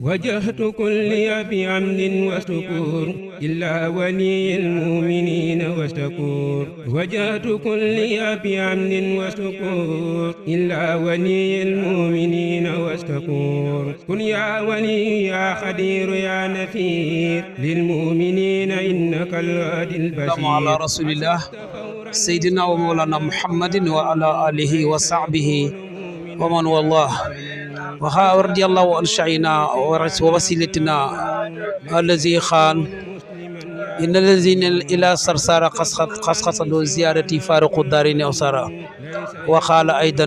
وجهت كلي بعمد وسكور إلا ولي المؤمنين وشكور وجهت كلي بعمد وسكور إلا ولي المؤمنين وشكور كن يا ولي يا خدير يا نفير للمؤمنين إنك الوادي البشير. السلام على رسول الله سيدنا ومولانا محمد وعلى آله وصحبه ومن والله ورضي الله عن شيخنا ووسيلتنا الذي خان إن الذين إلى سرسار قصص زيارتي فارق الدارين أسرا وقال أيضا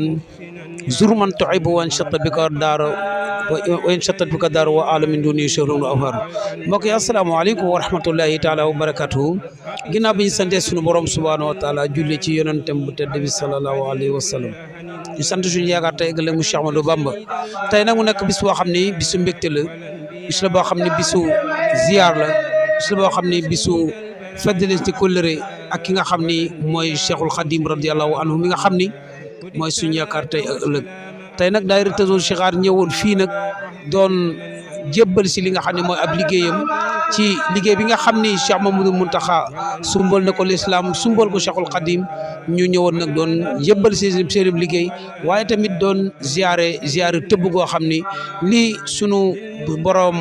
زر من تعب وانشط بك الدار وانشط بك الدار وعالم من دوني شهر وأفر mbokk yi asalaamaaleykum wa rahmatullahi taala wa barakatuhu ginnaaw bi ñu sante sunu borom subhanahu wa taala julli ci yonentam bu tedd bi sallallahu alayhi wa sallam ñu sant suñu yaakaar tey ëllëg mu Cheikh Ahmadou Bamba tey nag mu nekk bis boo xam ni bisu mbégte la bis la boo xam ne bisu ziar la bis la boo xam ne bisu feddali ci kóllëre ak ki nga xam ni mooy Cheikhul Khadim radiyallahu anhu mi nga xam ni mooy suñu yaakaar tey ak ëllëg tey nag daayira Tazawudu Chixaar ñëwoon fii nag doon jébbal si li nga xam ne mooy ab liggéeyam ci liggéey bi nga xam ni Cheikh Mamadou Mountakha sumbal na ko l'islam sumbal ko Cheikhul Khadim ñu ñëwoon nag doon jébbal si seen liggéey waaye tamit doon ziare tëbb goo xam ni lii sunu borom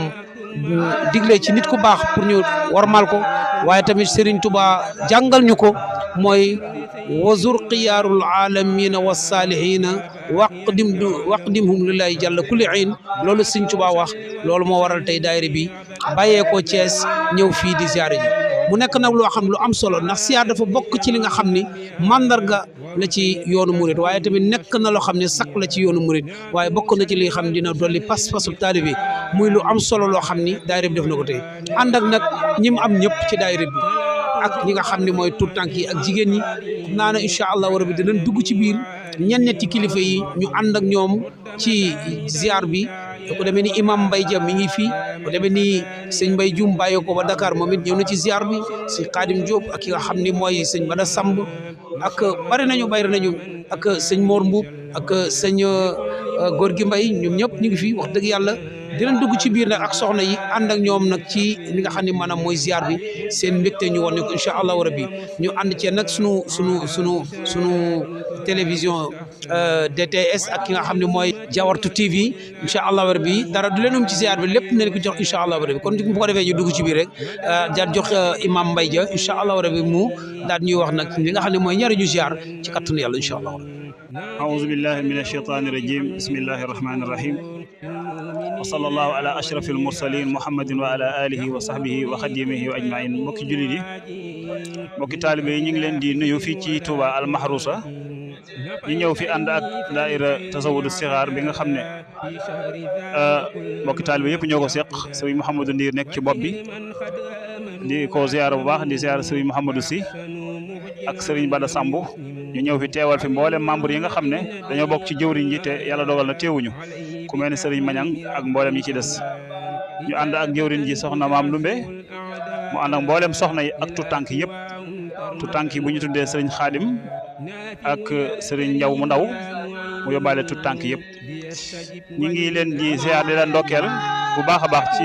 digle ci nit ku baax pour ñu warmal ko waaye tamit Serigne Touba jàngal ñu ko mooy wazur xiyaarul aalamina wasaalihina waqdimhum lillahi jàlla kulli ayn loolu Serigne Touba wax loolu moo waral tey daayira bi bàyyeekoo Thiès ñëw fii di ziare ji mu nekk nag loo xam lu am solo ndax siyaar dafa bokk ci li nga xam ni mandarga la ci yoonu murit waaye tamit nekk na loo xam ne sakk la ci yoonu murit waaye bokk na ci li nga xam dina dolli pas-pasu taalibe muy lu am solo loo xam ni daayira bi def na ko tey ànd ak nag ñi mu am ñëpp ci daayira bi ak ñi nga xam ne mooy tout tànk yi ak jigéen ñi naa na incha allah rabbi dinañ dugg ci biir ñetti kilifa yi ñu ànd ak ñoom ci ziar bi ku demee ni imam Mbaye Dia mi ngi fii ku demee ni sëñ Mbaye Dioum bàyyi ko ba Dakar moom it ñëw na ci ziar bi sëñ Khadim Diop ak ki nga xam ni mooy sëñ Bada Samb ak bari nañu ak sëñ Mor Mbuub ak sëñ Gorgui Mbaye ñoom ñëpp ñu ngi fii wax dëgg yàlla dinañ dugg ci biir nag ak soxna yi ànd ak ñoom nag ci li nga xam ne maanaam mooy ziar bi seen mbégte ñu wane ko incha allahu rabbi ñu ànd cee nag sunu télévision DTS ak ki nga xam ne mooy Jawartu TV incha allahu rabbi dara du leen ci ziar bi lépp nañ ko jox incha allahu rabbi kon bu ko defee ñu dugg ci biir rek daal jox imam Mbaye Dia incha allahu rabbi mu daal ñuy wax nag li nga xam ne mooy ñaari ziar ci kattanu yàlla incha allah. أعوذ بالله من الشيطان الرجيم بسم الله الرحمن الرحيم وصلى الله على أشرف المرسلين محمد وعلى آله وصحبه وخديمه وأجمعين mbokki jullit yi mbokki taalibe yi ñu ngi leen di nuyu fii ci Touba Al Mahrousa ñu ñëw fi ànd ak daayira Tazawudu Chixaar bi nga xam ne mbokki taalibe yëpp ñoo ko seq Serigne Mouhamadou Ndir nekk ci bopp bi di ko ziyaara bu baax di ziyaara Serigne Mouhamadou Sy ak Serigne Bada Samb ñu ñëw fi teewal fi mboolem membre yi nga xam ne dañoo bokk ci jëwriñ ji te yàlla dogal na teewuñu ku mel ne Serigne Mañang ak mboolem yi ci des ñu ànd ak jëwriñ ji soxna Maam Lumbe mu ànd ak mboolem soxna yi ak tutànk yëpp tutànk yi bu ñu tuddee Serigne Khadim ak Serigne Ndiaw mu ndaw mu yóbbaale tutànk yëpp ñu ngi leen di ziar di leen ndokkeel bu baax a baax ci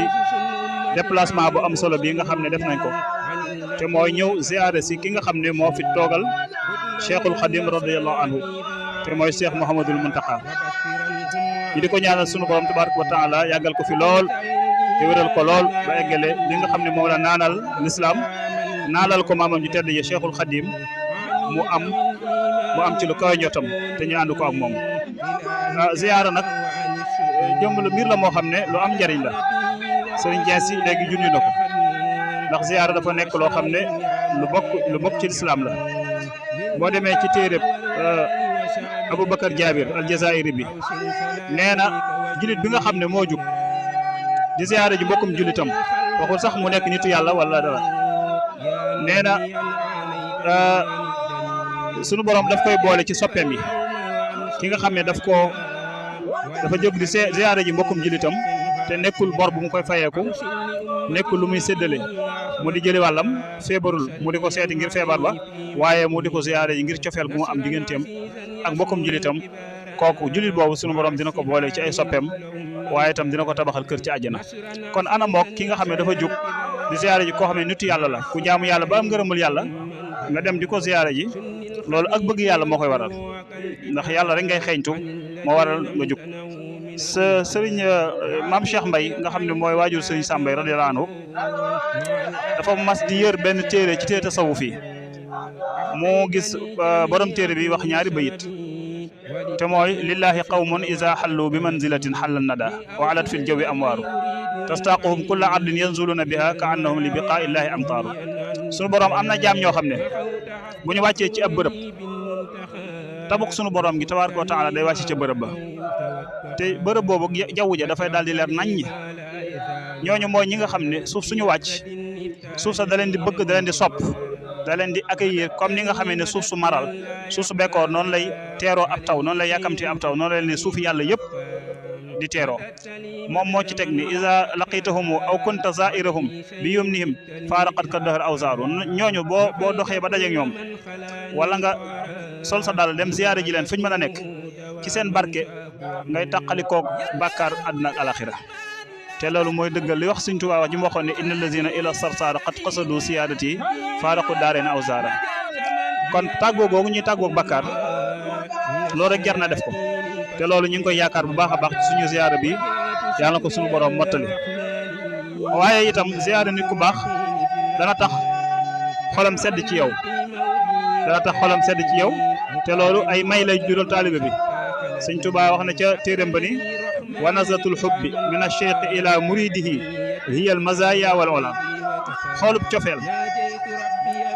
déplacement bu am solo bii nga xam ne def nañ ko te mooy ñëw ziare si ki nga xam ne moo fi toogal Cheikhul Khadim radiyallahu anhu te mooy Cheikh Mouhamadul Mountakha ñu di ko ñaanal sunu borom tabaraka wa taala yàggal ko fi lool te wéral ko lool ba eggale li nga xam ne moom la naanal l'islam naanal ko maamam ji tedd yi Cheikhul Khadim mu am ci lu kaw njottam te ñu ànd ko ak moom ziyaara nag jëmm lu mbir la moo xam ne lu am njariñ la sëriñ Dieng si léegi junj na ko ndax ziyaara dafa nekk loo xam ne lu bokk ci lislaam la boo demee ci téereb Aboubacar Jabir al-Jazairi bi nee na julit bi nga xam ne moo jug di ziyaara ji mbokkum julitam waxul sax mu nekk nitu yàlla wala dara nee na sunu borom daf koy boole ci soppeem yi ki nga xam ne dafa jóg di ziyaara ji mbokkum julitam te nekkul bor bu mu koy fayeeku nekkul lu muy séddale mu di jëli wàllam feebarul mu di ko seeti ngir feebar ba waaye mu di ko ziyaare ji ngir cofeel bu mu am digganteem ak mbokkum julitam kooku jullit boobu sunu borom dina ko boole ci ay soppeem waaye itam dina ko tabaxal kër ci àjjana kon ana mook ki nga xam ne dafa jóg di ziyaare ji koo xam ne nitu yàlla la ku jaamu yàlla ba am ngërëmul yàlla nga dem di ko ziyaare ji loolu ak bëgg yàlla moo koy waral ndax yàlla rek ngay xeeñtu moo waral nga jóg sa sëriñ maam Cheikh Mbaye nga xam ne mooy waajur sëriñ Sam Mbaye radiyallahu anhu dafa mas di yër benn téere ci téere tasawuf yi moo gis borom téere bi wax ñaari bayit te mooy lillahi qawmun iza xallu bi manzilatin xallan nada wa alat fil jawi amwaaru tastaquhum kulla ardin yanzuluna biha ka annahum li biqaa illahi amtaaru sunu borom am na jaam ñoo xam ne bu ñu wàccee ci ab bërëb tabuk sunu borom gi tabaaraka wa taala day wàcc ca bërëb ba te bërëb boobu jaww ja dafay daal di leer naññi ñooñu mooy ñi nga xam ne suuf suñu wàcc suuf sa da leen di bëgg da leen di sopp da leen di accueillir comme ni nga xamee ne suuf su maral suuf su bekkoor noonu lay teeroo ab taw noonu lay yàkkamti ab taw noonu lay ne suufi yàlla yëpp di teeroo moom moo ci teg ni iza laqitahum aw kunta zairahum bi yumnihim faaraqat ka dahr awzaaru ñooñu boo doxee ba dajeek ñoom wala nga sol sa dal dem ziyaare ji leen fu ñu mën a nekk ci seen barke ngay tàqalikoog bàkkaar àdduna ak alaxira te loolu mooy dëggal li wax Sëriñ Tuubaa wax ji mu waxoon ne inna allazina ila sarsaara qad qasadu siyaadati faaraqu daareena awzaara kon tàggoo googu ñuy tàggoog bàkkaar loolu rek jar na def ko te loolu ñu ngi koy yaakaar bu baax a baax ci suñu ziyaara bi yàlla na ko suñu borom mottali waaye itam ziyaara nit ku baax dana tax xolam sedd ci yow te loolu ay may lay jural taalibe bi Sëriñ Tuubaa wax na ca téeréem ba ni wa nazratul hubbi min ash-shaykh ila muridihi hiya al mazaya wal ula xoolub cofeel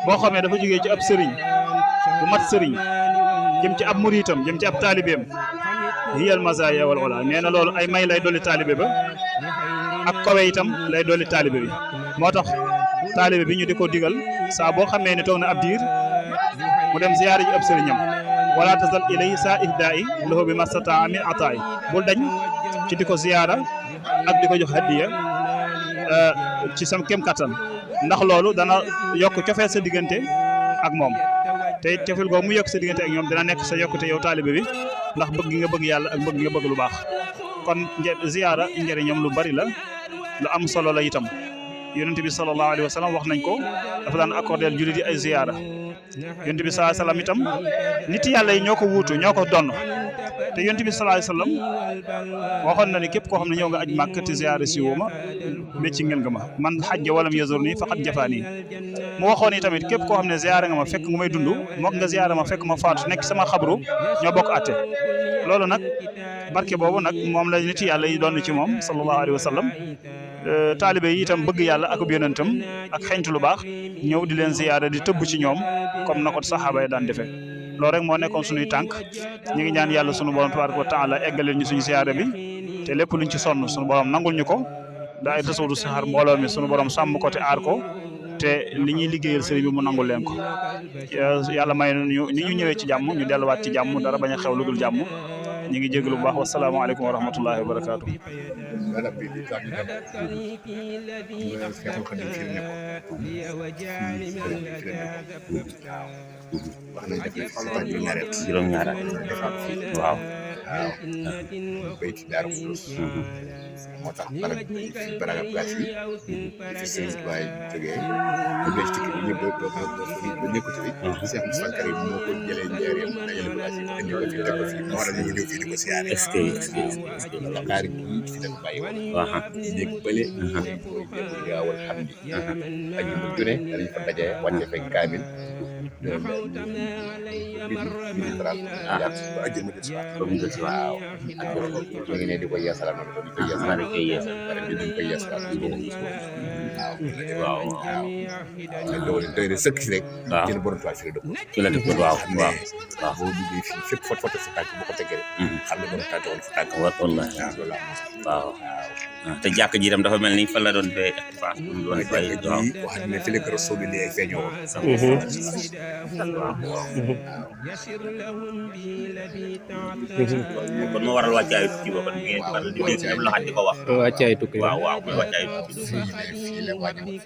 boo xamee dafa jógee ci ab sëriñ bu mat sëriñ jëm ci ab muriitam jëm ci ab taalibeem hiya al mazaya wal ula nee na loolu ay may lay dolli taalibe ba ak kawe itam lay dolli taalibe bi moo tax taalibe bi ñu di ko digal saa boo xamee ne toog na ab diir mu dem ziyaare ji ab sëriñam wala tazal ilay saa ihdaai lahu bi mastataa min ataay bul dañ ci di ko ziyaara ak di ko jox hadiya ci sam kem kattan ndax loolu dana yokk cofeel sa diggante ak moom te it cofeel googu mu yokk sa diggante ak ñoom dina nekk sa yokkute yow taalibe bi ndax bëgg nga bëgg yàlla ak bëgg nga bëgg lu baax kon ziyaara njëriñam lu bari la lu am solo la itam yonent bi sallallahu alayhi wa sallam wax nañ ko dafa daan accordeel jullit yi ay ziyaara yonent bi sallallahu alayhi wa sallam itam nit yàlla yi ñoo ko wuutu ñoo ko donn te yonent bi sallallahu alayhi wa sallam waxoon na ni képp koo xam ne ñëw nga aj màkk te ziyaara si woo ma bécci ngeen nga ma man xajja walam yazur nii faqat jafaani mu waxoon ni tamit képp koo xam ne ziyaara nga ma fekk nga may dund mook nga ziyaara ma fekk ma faatu nekk sama xabru ñoo bokk atte loolu nag barke boobu nag moom la nit yàlla yi doon ci moom sallallahu alayhi wa sallam taalibe yi itam bëgg yàlla ak yonentam ak xeñtu lu baax ñëw di leen ziyaara di tëbb ci ñoom comme na ko saxaaba yi daan defee loolu rek moo nekkoon suñuy tànk ñu ngi ñaan yàlla sunu borom tabaaraka wa taala eggaleel ñu suñu ziyaara bi te lépp luñ ci sonn sunu borom nangul ñu ko daa ay tasawudu saxaar mbooloo mi sunu borom sàmm ko te aar ko te li ñuy liggéeyal sëriñ bi mu nangul leen ko yàlla may ñu ni ñu ñëwee ci jàmm ñu delluwaat ci jàmm dara bañ a xew lu dul jàmm ñu ngi jégalu bu baax wasalaamaaleykum wa rahmatullahi wa barakaatu. wax nañ def juróom-ñaari at waaw bayti Daaru Xudoos moo tax barab bi fi barab place yi fi sëñ Tuubaa jógee bu dee ci kii bi ñëpp ba nekkut fi Cheikh Moussa Karim moo ko jëlee njëriñam dajale bagage yi indi ko fi teg ko fi moo waral ñu ñëw fii di ko siyaare est-ce que Dakar gi fi dem bàyyi woon néeg bële gaawal xam ni ak ñu mu june danañ fa daje wàcce fekk kaamil waaw ñu ngi ne di ko yeesalaat noonu di ko yeesalaat waaw loolu doy na sëkk si rek jël borom tuwaay fi la dëkk fi la dëkk waaw waaw waaw boo duggee fii fépp fot sa tànk boo ko tegee rek xam ne borom tànk woon fa tànk wallahi waaw te jàkk ji itam dafa mel ni fa la doon fee ixtifaas bu mu doon fay waaw wax ne fi la ko Rasulullah feeñoo kon moo waral wàccaayu tukki boo kon ngeen faral di dégg ñëpp laxat di ko wax wàccaay tukki waaw waaw mooy wàccaayu tukki fii la waaj fii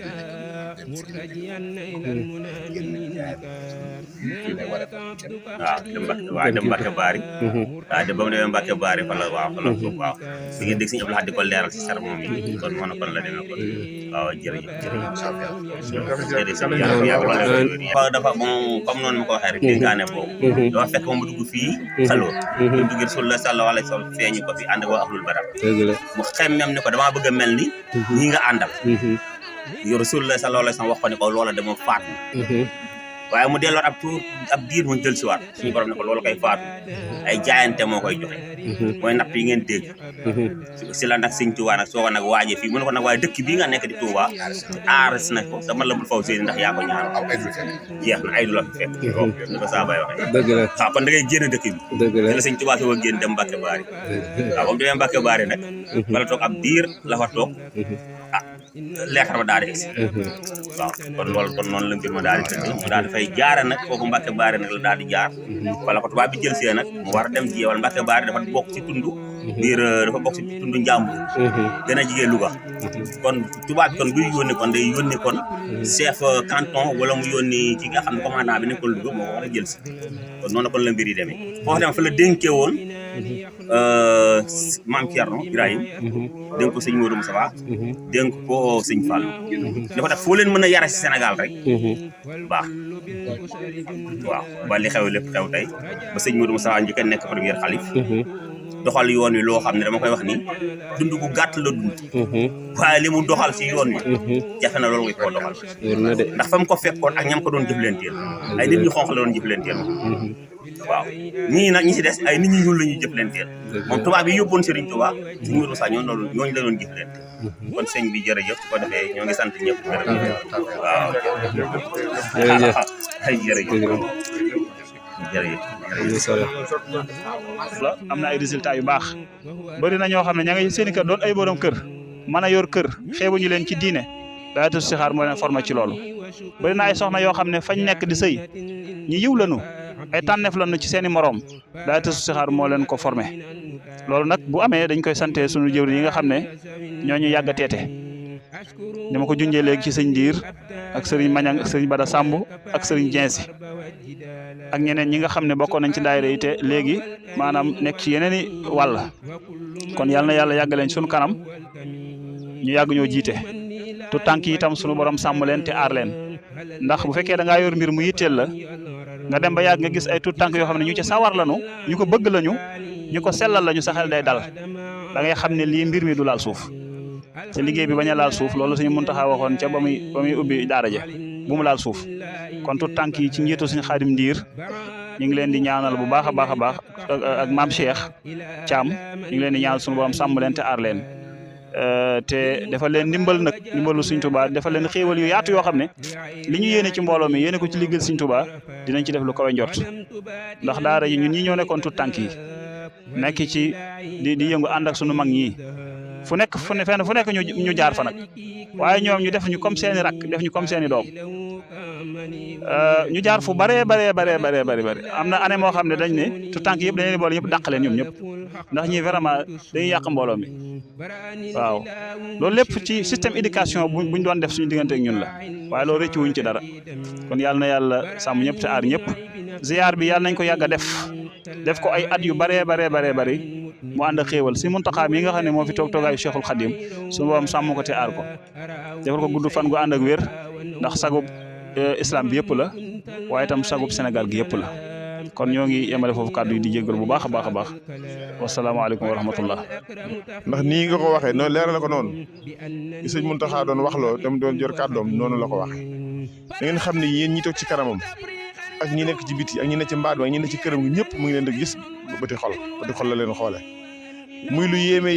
la war a waaw dem Mbàkke Baari waaw de ba mu demee Mbàkke Baari fa la waaw fa la foofu waaw bi ngeen dégg suñu laxat di ko leeral si sar moom yi kon moo na kon la demee kon waaw jërëjëf dafa bon comme noonu ma ko waxee rek dénkaane boobu dafa fekk moom mu dugg fii xaloo mu dugg Rasulullah sallallahu alayhi wa sallam feeñu ko fi ànd ko ahlul badar mu xemmem ne ko damaa bëgg a mel ni ñi nga àndal yow Rasulullah sallallahu alayhi wa sallam wax ko ne ko loola dama faat waaye mu delloot ab diir mu jël si waat suñu borom ne ko loolu koy faatu ay jaayante moo koy joxe mooy natt yi ngeen dégg si la nag sëñ Tuubaa nag soo ko nag waaje fii mu ne ko nag waaye dëkk bii nga nekk di Tuubaa aares na ko sama la bul faw séeni ndax yaa ko ñaan jeex na ay du la fi fekk ni ko saa bay waxee dëgg la waaw kon da ngay génn dëkk bi dëgg la la sëñ Tuubaa soo ko génn dem Mbàkke Baari waaw ba mu demee Mbàkke Baari nag bala toog ab diir la fa toog leetar ba daal di egsi waaw kon loolu kon noonu la mbir ma daal di tëdd mu daal di fay jaare nag foofu Mbàkke Baari nag la daal di jaar wala ko tubaab bi jël see nag mu war a dem jeewal Mbàkke Baari dafa bokk ci tund biir dafa bokk ci tund Njàmbur gën a jigee Louga kon tubaab bi kon buy yónni kon day yónni kon chef canton wala mu yónni ci nga xam ne commandant bi nekkoon Louga moo war a jël si kon noonu kon la mbir yi demee foofu dem fa la dénkee woon maam Thierno Ibrahim dénk ko sëñ Modou Moustapha dénk ko sëñ Fall dafa def foo leen mën a yara si Sénégal rek baax waaw ba li xew lépp xew tey ba sëñ Modou Moustapha njëkk a nekk premier xalif doxal yoon wi loo xam ne dama koy wax ni dund bu gàtt la dund waaye li mu doxal si yoon wi jafe na loolu nga koo doxal ndax fa mu ko fekkoon ak ñam ko doon jëflanteel ay nit ñu xonq la doon jëflanteel waaw ñii nag ñi si des ay nit ñi ñuul la ñuy jëflanteel moom tubaab yi yóbboon Serigne Touba Serigne Modou Sa ñooñu la doon jëflanteel kon sëñ bi jërëjëf su ko defee ñoo ngi sant ñëpp gërëm waaw ay jërëjëf la am na ay résultats yu baax bëri na ñoo xam ne ña nga seen i kër doon ay borom kër mën a yor kër xeebuñu leen ci diine daayatu sixaar moo leen formé ci loolu bëri na ay soxna yoo xam ne fañ nekk di sëy ñi yiw lanu ay tànneef lanu ci seen i morom daayatu sixaar moo leen ko formé loolu nag bu amee dañ koy sante suñu jëwriñ yi nga xam ne ñoo ñu yàgg a teete ni ma ko junjee léegi ci sëñ Ndiir ak sëriñ Mañang ak sëriñ Bada Samb ak sëriñ Jensi ak ñeneen ñi nga xam ne bokkoon nañ ci daayira yi te léegi maanaam nekk ci yeneen i wàll kon yal na yàlla yàgg leen sunu kanam ñu yàgg ñoo jiite tu tànk yi itam sunu borom sàmm leen te aar leen ndax bu fekkee da ngaa yor mbir mu yitteel la nga dem ba yàgg nga gis ay tu tànk yoo xam ne ñu ci sawar lañu ñu ko bëgg lañu ñu ko sellal lañu sa xel day dal da ngay xam ne lii mbir mi du laal suuf te liggéey bi bañ a laal suuf loolu suñu Muntaxa waxoon ca ba muy ubbi daara ja bu mu laal suuf kon tu tànk yi ci njiitu suñu Xaadim Ndiir ñu ngi leen di ñaanal bu baax a baax a baax ak maam Cheikh Thiam ñu ngi leen di ñaanal suñu borom sàmm leen te aar leen te dafa leen ndimbal nag ndimbalu Sëñ Tuubaa dafa leen xéewal yu yaatu yoo xam ne li ñu yéene ci mbooloo mi yéene ko ci liggéeyal Sëñ Tuubaa dinañ ci def lu kawe njort ndax daara yi ñun ñi ñoo nekkoon tu tànk yi nekk ci di yëngu ànd ak sunu mag ñi fu nekk ñu jaar fa nag waaye ñoom ñu def ñu comme seeni rak def ñu comme seeni doom ñu jaar fu bare am na année moo xam ne dañ ne tu tànk yëpp dañ leen boole ñëpp dàq leen ñoom ñëpp ndax ñi vraiment dañuy yàq mbooloo mi waaw loolu lépp ci système éducation buñ doon def suñu diggante ak ñun la waaye loolu rëccu wuñ ci dara kon yàlla na yàlla sàmm ñëpp te aar ñëpp ziar bi yàlla nañ ko yàgg a def ko ay at yu bare mu ànd ak xéewal si Muntaxa mi nga xam ne moo fi toogaayu Cheikhul Khadim suñu borom sàmm ko te aar ko defal ko gudd fan gu ànd ak wér ndax sagub islam bi yëpp la waaye itam sagub Sénégal gi yëpp la kon ñoo ngi yemale foofu kàddu yi di jéggal bu baax a baax wasalaamaaleykum wa rahmatullah ndax nii nga ko waxee noonu leeral ko noonu li sëñ Muntaxa doon waxloo dem doon jor kàddoom noonu la ko waxee da ngeen xam ne yéen ñi toog ci kanamam ak ñi nekk ci biti ak ñi nekk ci mbaat ak ñi nekk ci këram gi ñëpp mu ngi leen di gis bëti xol la leen xoole muy lu yéeme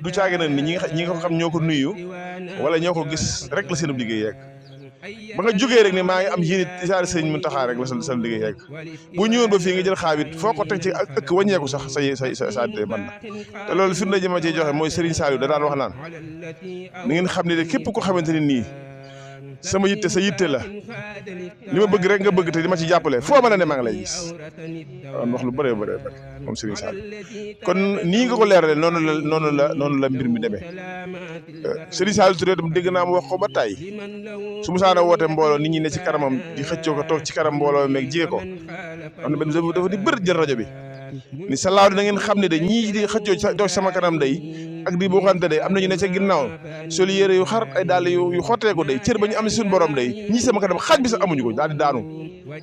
du caage na ni ñi nga xam ñoo ko nuyu wala ñoo ko gis rek la seen liggéey yeeg ba nga jógee rek ne maa ngi am yéene isaare sëriñ Muntaxa rek la sa liggéey yegg bu ñëwoon ba fii nga jël xaabit foo ko teg ci ak ëkk wàññeeku sax sa dee mën na te loolu firnde ji ma ciy joxe mooy Serigne Saliou da daan wax naan na ngeen xam ne de képp ko xamante ne nii sama yitte sa yitte la li ma bëgg rek nga bëgg te di ma ci jàppale foo mën a ne maa ngi lay gis waaw wax lu bëree bëri moom Serigne Saliou kon nii nga ko leerale noonu la mbir mi demee Serigne Saliou Touré tam dégg naa mu wax ko ba tey su musaana woote mbooloo nit ñi ne ci kanamam di xëccoo ko toog ci kanam mbooloo meeg jige ko am na benn dafa di bëri jël rajo bi ni salaaw da ngeen xam ne de ñii di xëccoo toog sama kanam day ak di boo xamante day am nañu ne ca ginnaaw sol yére yu xar ay dàll yu xotteeku day cër ba ñu am si suñu borom day ñii sama kanam xaaj bi sax amuñu ko daal di daanu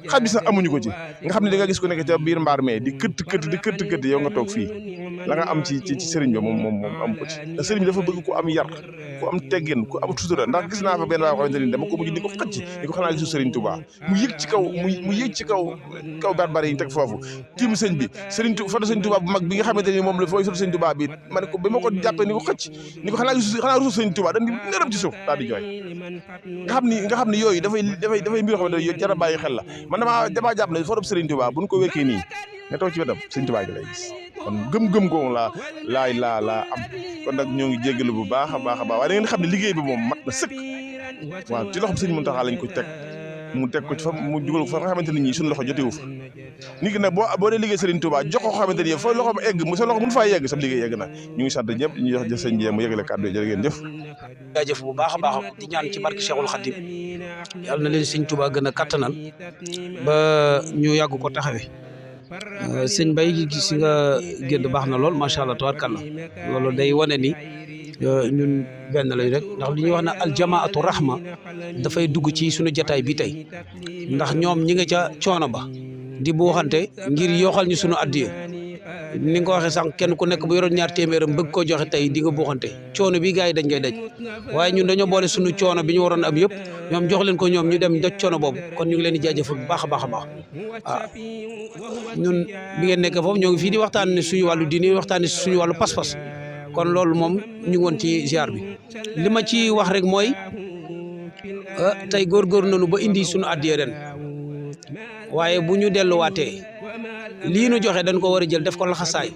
xaaj bi sax amuñu ko ci nga xam ne di nga gis ku nekk ca biir mbaar mee di këtt yow nga toog fii la nga am ci sëriñ bi moom am ko ci te sëriñ bi dafa bëgg ku am yar ku am teggin ku am sutura ndax gis naa fa benn waa xamante ni dama ko mujj di ko xëcc di ko xanaa gisu sëriñ Touba mu yëg ci kaw barbar yi ñu teg foofu tiim sëñ bi foto sëñ Touba bu mag bi nga xamante ni moom la fooy foto sëñ Touba bi ma ne ko ba ma ko jàppee ni ko xëcc ni ko xanaa rusu sëñ Touba dañ di ngërëm ci suuf daal di jooy nga xam ne yooyu dafay mbir yoo xamante ne jar a bàyyi xel la man damaa jàpp ne foto sëriñ Touba buñ ko wekkee nii nga toog ci wetam sëñ Touba gi lay gis kon gëm-gëm googu laa am kon nag ñoo ngi jéggalu bu baax a baax waaye da ngeen xam ne liggéey bi moom mat na sëkk waaw ci loxo sëñ Muntaxa lañ ko teg mu teg ko ci fa mu jugal ko fa nga xamante ne ñii suñu loxo jotewu fa nit ki nag boo dee liggéey Serigne Touba jox ko xamante ni fa loxo egg sa loxo mun faa yegg sa liggéey yegg na ñu ngi sant ñëpp ñu jox sëñ Jéem mu yeggale kàddu yi jërë ngeen jëf jaajëf bu baax a baax di ñaan ci barke Cheikhul Khadim yàlla na leen sëñ Touba gën a kattanal ba ñu yàgg ko taxawee sëñ Bay gis nga génn baax na lool macha allah tabarkalla loolu day wane ni ñun benn lañ rek ndax li ñuy wax na aljamaatu rahma dafay dugg ci suñu jataay bi tey ndax ñoom ñi nga ca coono ba di buuxante ngir yoxal ñu suñu addiya ni nga ko waxee sànq kenn ku nekk bu yoroon ñaar téeméeram bëgg koo joxe tey di nga buuxante coono bi gars yi dañ koy daj waaye ñun dañoo boole suñu coono bi ñu waroon am yëpp ñoom jox leen ko ñoom ñu dem doj coono boobu kon ñu ngi leen di jaajëfal bu baax a baax a baax waaw ñun bi ngeen nekk foofu ñoo ngi fii di waxtaan ne suñu wàllu diine waxtaan ne suñu wàllu pas-pas kon loolu moom ñu ngi woon ci ziar bi li ma ci wax rek mooy tey góorgóor nañu ba indi suñu addiya ren waaye bu ñu delluwaatee lii nu joxe dañ ko war a jël def ko laxasaay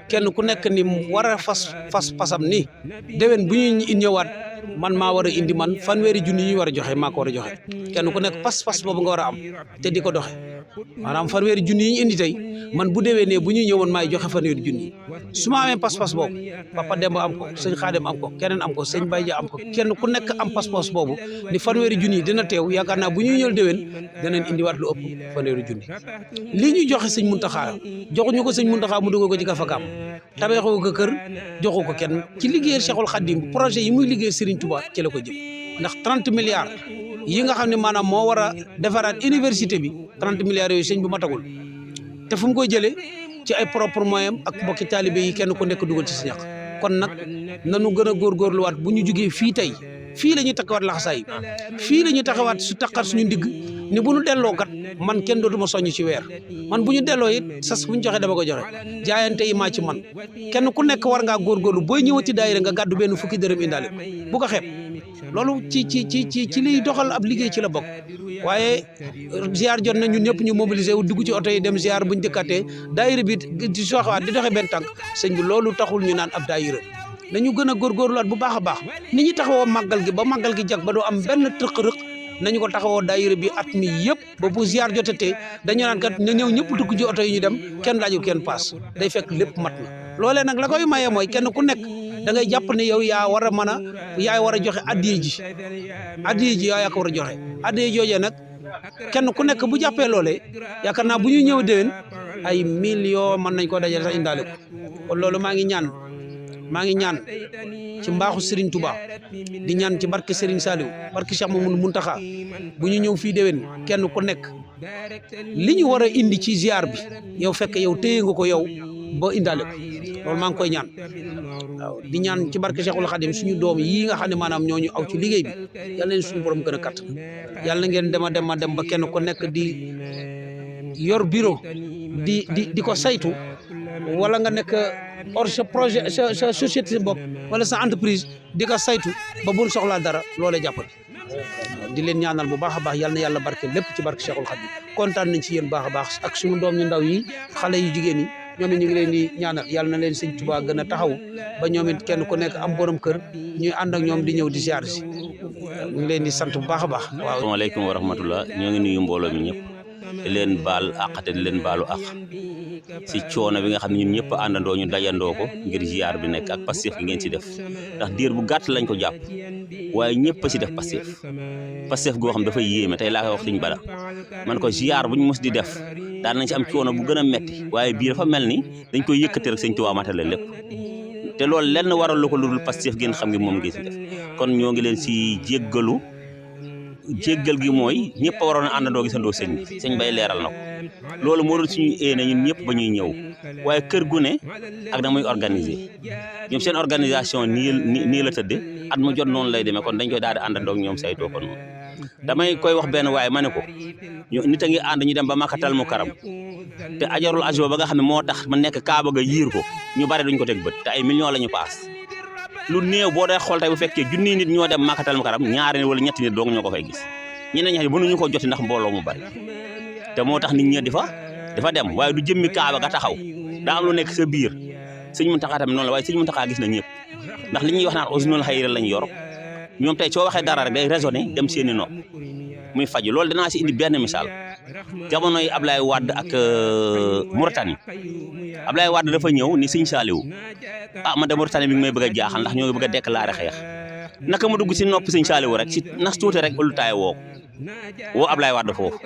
kenn ku nekk ni war a fasam ni déwén bu ñuy ñëwaat man maa war a indi man fanweeri junni yi ñu war a joxe maa ko war a joxe kenn ku nekk pas boobu nga war a am te di ko doxe maanaam fanweeri junni yi ñu indi tey man bu déwénee bu ñuy ñëwoon maay joxe fanweeri junni su ma amee pas boobu Papa Demba am ko sëñ Xaadim am ko keneen am ko sëñ Baye am ko kenn ku nekk am pas boobu ni fanweeri junni dina teew yaakaar naa bu ñuy ñëw déwén danañ indiwaat lu ëpp fanweeri junni lii ñuy joxe sëñ Muntaxa joxuñu ko sëñ Muntaxa mu dugal ko ci gafakaam tabaxoo ko kër joxu ko kenn ci liggéeyal Cheikhul Khadim projet yi muy liggéey Serigne Touba ci la ko jëm ndax 30 milliards yi nga xam ne maanaam moo war a defaraat université bi 30 milliards yooyu sëñ bu matagul te fu mu koy jëlee ci ay propre moyen ak mbokki taalibe yi kenn ku nekk dugal ci si ñàq kon nag nanu gën a góorgóorluwaat bu ñu jugee fii tey fii la ñuy takkawaat laxasaay fii la ñuy taxawaat su takkaat suñu ndigg ni bu ñu delloo kat man kenn dootuma soññ ci weer man bu ñu delloo it sas bu ñu joxe dama ko joxe jaayante yi maa ci man kenn ku nekk war ngaa góorgóorlu booy ñëwati daayira nga gàddu benn fukki dërëm indaale bu ko xeeb loolu ci liy doxal ab liggéey ci la bokk waaye ziar jot na ñun ñëpp ñu mobiliser wu dugg ci oto yi dem ziar buñ dëkkaatee daayira bi di soxawaat di doxe benn tànk sëñ bi loolu taxul ñu naan ab daayira nañu gën a góorgóorluwaat bu baax a baax ni ñu taxawoo màggal gi ba màggal gi jag ba doo am benn tëq-rëq nañu ko taxawoo daayira bi at mi yëpp ba bu ziar jotatee dañu naan kat ñu ñëw ñëpp dugg ci oto yi ñu dem kenn laaju kenn paas day fekk lépp mat na loolee nag la koy maye mooy kenn ku nekk da ngay jàpp ne yow yaa war a mën a yaa war a joxe addiya ji yaa ko war a joxe addiya joojee nag kenn ku nekk bu jàppee loolee yaakaar naa bu ñuy ñëw déwén ay millions mën nañ koo dajale sax indaale ko kon loolu maa ngi ñaan ci mbaaxu Serigne Touba di ñaan ci barke Serigne Saliou barke Cheikh Mamadou Mountakha bu ñu ñëw fii déwén kenn ku nekk li ñu war a indi ci ziar bi yow fekk yow téye nga ko yow ba indaale ko loolu maa ngi koy ñaan waaw di ñaan ci barke Cheikhul Khadim suñu doom yi nga xam ne maanaam ñooñu aw ci liggéey bi yàlla leen suñu borom gën a katt yàlla ngeen dem ba kenn ku nekk di yor bureau di ko saytu wala nga nekk or sa projet sa société bopp wala sa entreprise di ko saytu ba buñ soxlaa dara loolee jàppal di leen ñaanal bu baax a baax yal na yàlla barke lépp ci barke Cheikhul Khadim kontaan nañ ci yéen baax a baax ak suñu doom ñu ndaw yi xale yu jigéen yi ñoom it ñu ngi leen di ñaanal yàlla na leen sëñ Tuubaa gën a taxaw ba ñoom it kenn ku nekk am borom kër ñuy ànd ak ñoom di ñëw di ziar si ñu ngi leen di sant bu baax a baax. waaw asalaamaaleykum wa rahmatullah ñoo ngi nuyu mbooloo mi ñëpp di leen baal àq te di leen baalu àq si coono bi nga xam ne ñun ñëpp àndandoo ñu dajandoo ko ngir ziar bi nekk ak Pastef gi ngeen si def ndax diir bu gàtt lañ ko jàpp waaye ñëpp a si def Pastef goo xam dafa yéeme tey laa koy wax suñu bala man ko ziar buñ mos di def daan nañ si am coono bu gën a metti waaye bii dafa mel ni dañ koy yëkkati rek sëñ Tuubaa matale lépp te loolu lenn waral lu ko lu dul Pastef ngeen xam ngi moom ngi si def kon ñoo ngi leen si jéggal gi mooy ñëpp a waroon a àndandoo gisandoo sëñ bay leeral na ko loolu moo doon suñu éene ñun ñëpp ba ñuy ñëw waaye kër gu ne ak na muy organiser ñoom seen organisation nii la tëdde at mu jot noonu lay demee kon dañ koy daal di àndandoo ak ñoom saytoo ko noonu damay koy wax benn waaye ma ne ko nit a ngi ànd ñu dem ba Makkatal Mukarram te ajarul ajo ba nga xam ne moo tax ma nekk Kaaba ga yiir ko ñu bari duñ ko teg bët te ay millions la ñu paas lu néew boo dee xool tey bu fekkee junniy nit ñoo dem Makkatal Mukarram ñaari wala ñetti nit dong ñoo ko fay gis ñeneen ñi mënuñu ko joti ndax mbooloo mu bari te moo tax nit ñi dafa dem waaye du jëmmi Kaaba ga taxaw daa am lu nekk sa biir sëñ Muntaxa tamit noonu la waaye sëñ Muntaxa gis na ñëpp ndax li ñuy wax naan usnul xayri lañ yor ñoom tey soo waxee dara rek day raisonné dem seeni nopp muy faju loolu danaa si indi benn misaal jamono yi Ablaye Wade ak Mauritanie Ablaye Wade dafa ñëw ni sëñ Saaliwu man de Mauritanie bi ngi may bëgg a jaaxal ndax ñoo ngi bëgg a déclaré xeex naka mu dugg si nopp sëñ Saaliwu rek si nas tuuti rek ulu taay woo Ablaye Wade foofu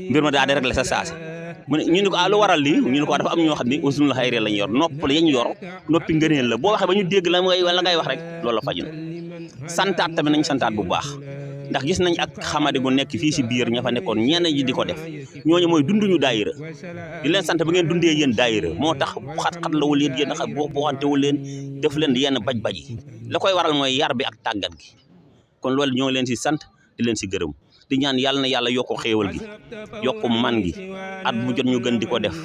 mbir ma daal di réglé sa saasi mu ne ñu ne ko lu waral lii ñu ne ko dafa am ñoo xam ne usnul xayri lañ yor nopp yañ yor noppi ngëneel la boo waxee ba ñu dégg la ngay wax rek loolu la faju na santaat tamit nañ santaat bu baax ndax gis nañ ak xamadi gu nekk fii si biir ña fa nekkoon ñenn ñi di ko def ñooñu mooy dunduñu daayira di leen sant ba ngeen dundee yéen daayira moo tax xat-xat lawul yéen yéen boxantewul leen def leen yenn baj-baj yi la koy waral mooy yar bi ak tàggat gi kon loolu ñoo ngi leen si sant di leen si gërëm di ñaan yàlla na yàlla yokku xéewal gi yokku man gi at bu jot ñu gën di ko def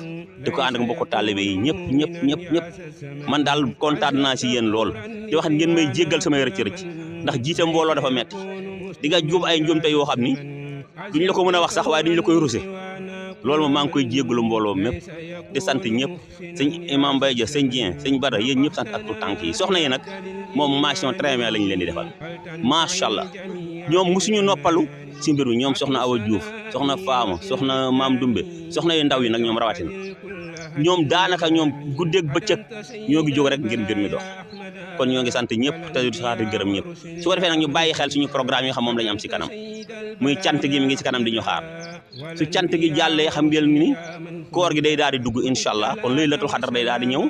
di ko ànd ak mbokku taalibe yi ñëpp man daal kontaan naa si yéen lool di wax ngeen may jéggal samay rëcc ndax jiite mbooloo dafa metti di nga juum ay njuumte yoo xam ni duñ la ko mën a wax sax waaye duñ la koy ruse loolu moom maa ngi koy jéggalu mbooloo mépp di sant ñëpp sëñ Imam Mbaye Dia sëñ Dieng sëñ Bada yéen ñëpp sant ak tout tànk yi soxna yi nag moom mention très bien lañu leen di defal macha allah ñoom musuñu noppalu ci mbir mi ñoom soxna Awa Diouf soxna Faama soxna Maam Dumbe soxna yu ndaw yi nag ñoom rawatina ñoom daanaka ñoom guddeeg bëccëg ñoo ngi jóg rek ngir mbir mi dox kon ñoo ngi sant ñëpp te di sant gërëm ñëpp su ko defee nag ñu bàyyi xel suñu programme yi xam moom la ñu am ci kanam muy cant gi mi ngi ci kanam di ñu xaar su cant gi jàllee xam ngeen ni koor gi day daal di dugg incha allah kon laylatul xadar day daal di ñëw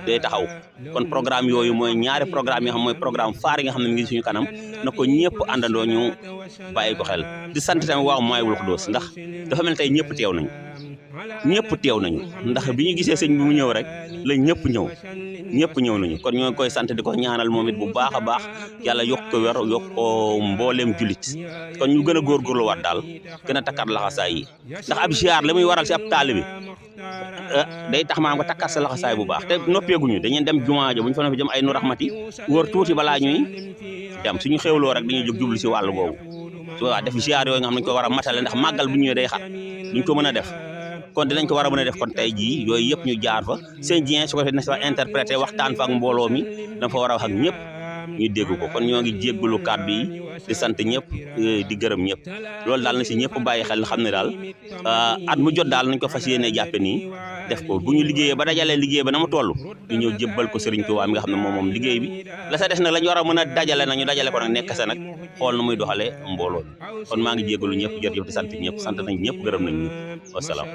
day taxaw kon programme yooyu mooy ñaari programme yi xam mooy programme phare yi nga xam ne mi ngi suñu kanam na ko ñëpp àndandoo ñu bàyyi ko xel di sant tamit waaw Mawaahibul Quddus ndax dafa mel tey ñëpp teew nañu ndax bi ñu gisee sëñ bi mu ñëw rek la ñëpp ñëw nañu kon ñoo ngi koy sant di ko ñaanal moom it bu baax a baax yàlla yokk ko wér yokk ko mbooleem julit kon ñu gën a góorgóorluwaat daal gën a takkaat laxasaay yi ndax ab ziar li muy waral si ab taalibe day tax maanaam nga takkaat sa laxasaay bu baax te noppeeguñu dañuy dem jumaa ja bu ñu fa jëm ay nu raxmati wër tuuti balaa ñuy dem suñu xewloo rek dañuy jóg jublu si wàllu googu waaw def ziar yooyu nga xam ne ñu ko war a matale ndax màggal bu ñëwee day xat duñ ko mën a def kon dinañ ko war a mën a def kon tey jii yooyu yëpp ñu jaar fa seen jien su ko defee dina si fa interprété waxtaan fa ak mbooloo mi dafa fa war a wax ak ñëpp ñu dégg ko kon ñoo ngi jéggalu kàddu yi di sant ñëpp di gërëm ñëpp loolu daal na si ñëpp bàyyi xel xam ne daal at mu jot daal nañ ko fas yéene jàppe nii def ko bu ñu liggéeyee ba dajalee liggéey ba na mu toll ñu ñëw jébbal ko Serigne Touba mi nga xam ne moom liggéey bi la sa des nag la ñu war a mën a dajale nag ñu dajale ko nag nekk sa nag xool na muy doxalee mbooloo kon maa ngi jéggalu ñëpp jërëjëf di sant ñëpp sant nañ ñëpp gërëm nañ ñëpp wasalaam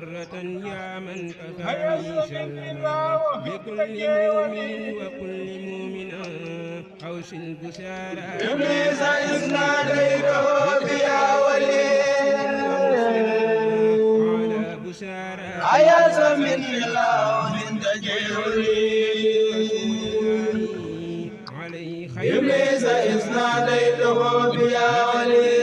إبليس إذ ناديته بيا ولي عياس من الله تجير لي إبليس إذ ناديته بيا ولي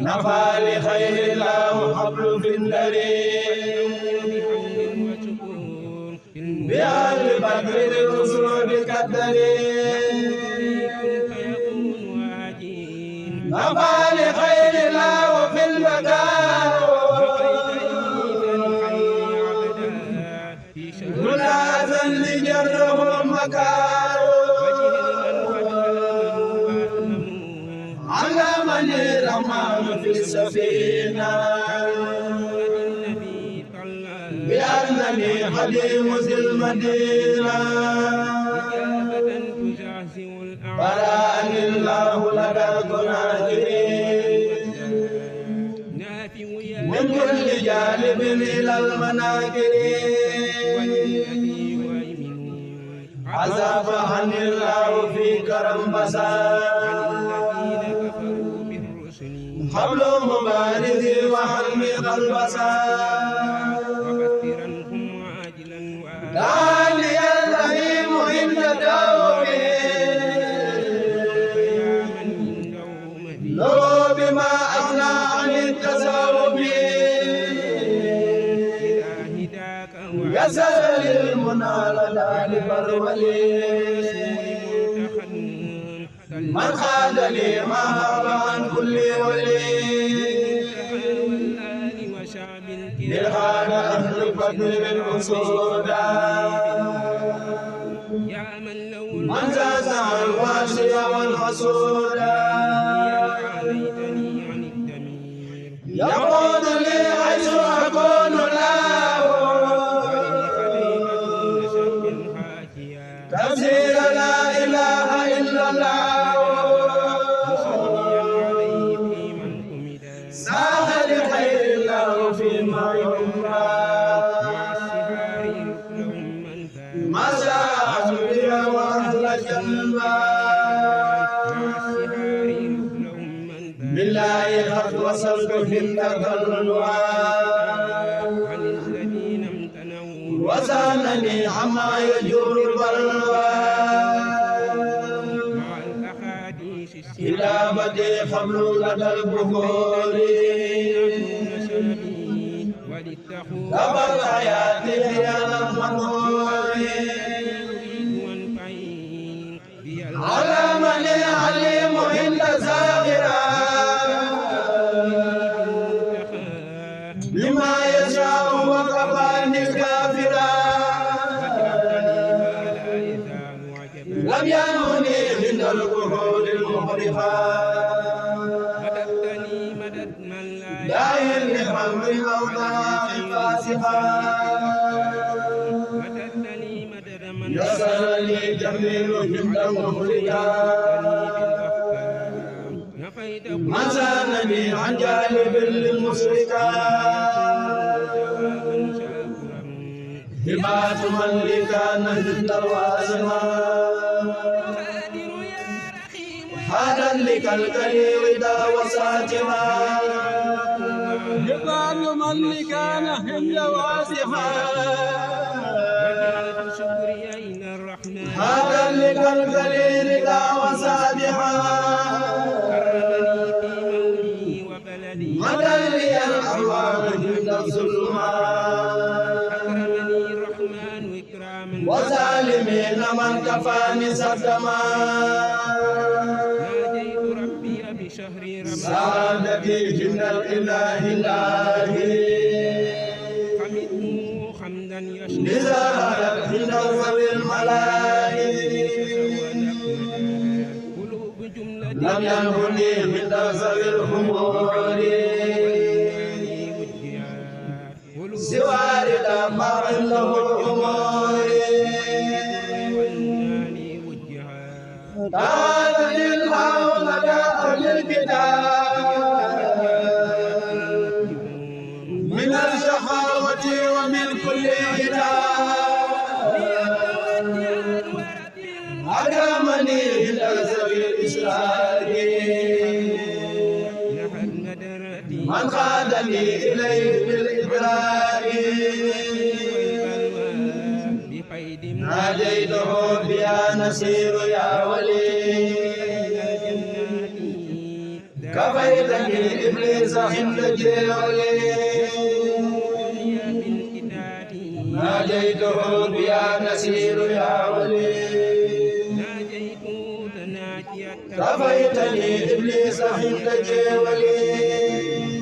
نفى لخير الله حبل في الدريم بأهل بدر الرسل بكدرين نفع لخير الله في المكان منازا لجره المكان علمني الرحمن في السفينة بأنني خديم ذي المدينة برأني الله لدى الكناكرين من كل جانب إلى المناكرين عذاب عني الله في كرم بسار قبل مبارزي وحلمي البصار دعني الرحيم عند دومي لو بما أغنى عن التصوف يسر للمنى لدى برولي من خاد لي ما هاب عن كل ولي للخاد أهل الفضل بالأسودا من زازع الواشي والحسودا يقول لي حيث أكون له تفسير لا إله إلا الله ساهل خير الله فيما يمنى ما شاء أهل وأهل الجنة بالله قد وصلت في التكلم وسالني عما يجور البلوى إلى بدي قبل لدى البخور قبل حياتي على المنور على من عليم عند زاهرا بما يشاء وكفاني كافرا لم ينهني من الكفور المحرقا داعي لحمر الأوضاع الفاسقا يسر لي جميل جدا مخرجا من سانني عن جانب للمشركا هبات من لي كان ضد الواسمة هذا لك الكريم دا وساتما هبات من لي كان ضد واسمة هذا لك الكريم دا وساتما مدى لي الأرواح جند الظلمات وظالمين من كفاني صدما سعادتي جند الإله الآهي لزارت جند ذوي الملائكة لم ينهني من ذوي الأمور سوى رضا ما عنده الأمور هذا الحول أهل الكتاب من الشقاوة ومن كل عتاب أكرمني إلى ذوي الإسلام من خادني إليه بالإبراء ناديته بيا نصير يا ولي كفيتني إبليس عند جولي ناديته بيا نصير يا ولي رفيتني إبليس عند جولي